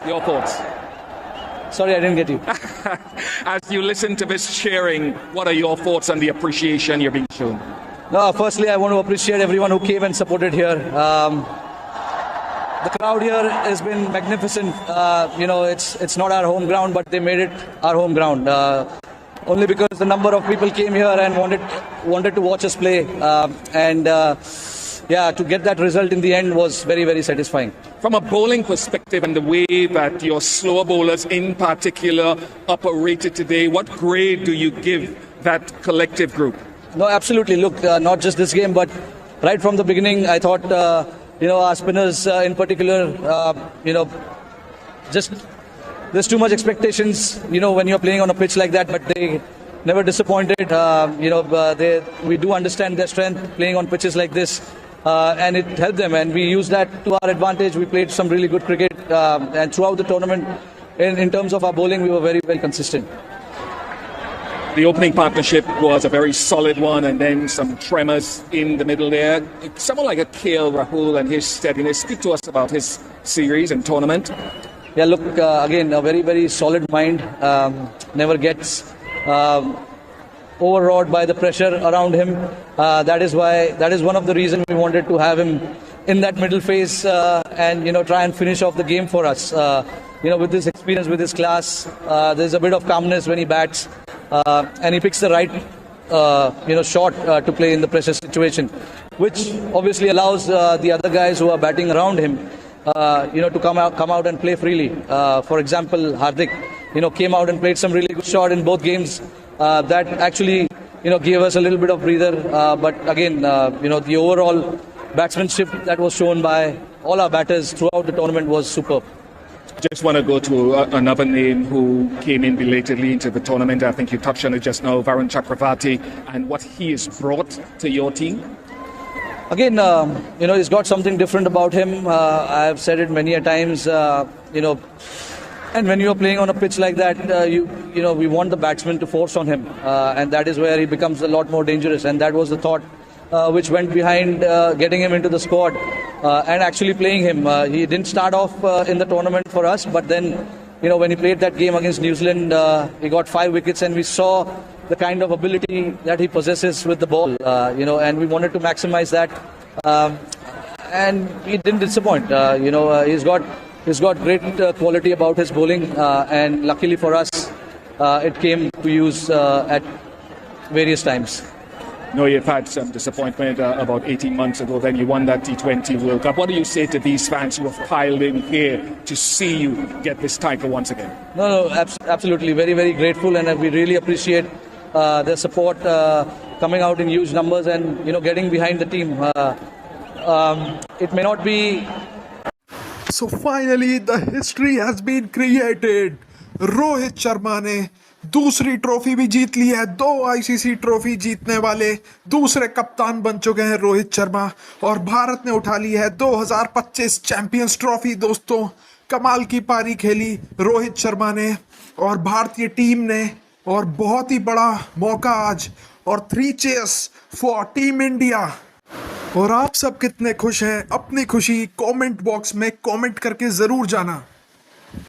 Your thoughts? Sorry, I didn't get you. As you listen to this cheering, what are your thoughts on the appreciation you're being shown? No, firstly, I want to appreciate everyone who came and supported here. The crowd here has been magnificent. It's not our home ground, but they made it our home ground. Only because the number of people came here and wanted to watch us play. To get that result in the end was very, very satisfying. From a bowling perspective and the way that your slower bowlers in particular operated today, what grade do you give that collective group? No, absolutely. Look, not just this game, but right from the beginning, I thought, our spinners in particular, just there's too much expectations, when you're playing on a pitch like that, but they never disappointed. We do understand their strength playing on pitches like this. And it helped them, and we used that to our advantage. We played some really good cricket, and throughout the tournament, in terms of our bowling, we were very, very consistent. The opening partnership was a very solid one, and then some tremors in the middle there. Someone like a KL Rahul and his steadiness. Speak to us about his series and tournament. Yeah, look, again, a very, very solid mind. Never gets overawed by the pressure around him. That is one of the reasons we wanted to have him in that middle phase and try and finish off the game for us. With his experience, with his class, there's a bit of calmness when he bats, and he picks the right shot to play in the pressure situation, which obviously allows the other guys who are batting around him to come out and play freely. For example, Hardik came out and played some really good shot in both games. That actually, gave us a little bit of breather. But again, the overall batsmanship that was shown by all our batters throughout the tournament was superb. Just want to go to another name who came in belatedly into the tournament. I think you touched on it just now, Varun Chakravarti, and what he has brought to your team. Again, he's got something different about him. I've said it many a times, and when you're playing on a pitch like that, we want the batsman to force on him, and that is where he becomes a lot more dangerous. And that was the thought which went behind getting him into the squad and actually playing him. He didn't start off in the tournament for us, but then, when he played that game against New Zealand, he got 5 wickets, and we saw the kind of ability that he possesses with the ball, and we wanted to maximize that. And he didn't disappoint. He's got great quality about his bowling, and luckily for us, it came to use at various times. No, you've had some disappointment about 18 months ago when you won that T20 World Cup. What do you say to these fans who have piled in here to see you get this title once again? No, absolutely. Very, very grateful, and we really appreciate their support coming out in huge numbers and, getting behind the team. It may not be... So finally the history has been created. Rohit Sharma ने दूसरी trophy भी जीत ली है. 2 ICC trophy जीतने वाले दूसरे कप्तान बन चुके हैं रोहित शर्मा, और भारत ने उठा ली है 2025 चैंपियंस ट्रॉफी. दोस्तों, कमाल की पारी खेली रोहित शर्मा ने और भारतीय टीम ने, और बहुत ही बड़ा मौका आज, और 3 चेयर्स फॉर टीम इंडिया. और आप सब कितने खुश हैं? अपनी खुशी कमेंट बॉक्स में कमेंट करके जरूर जाना.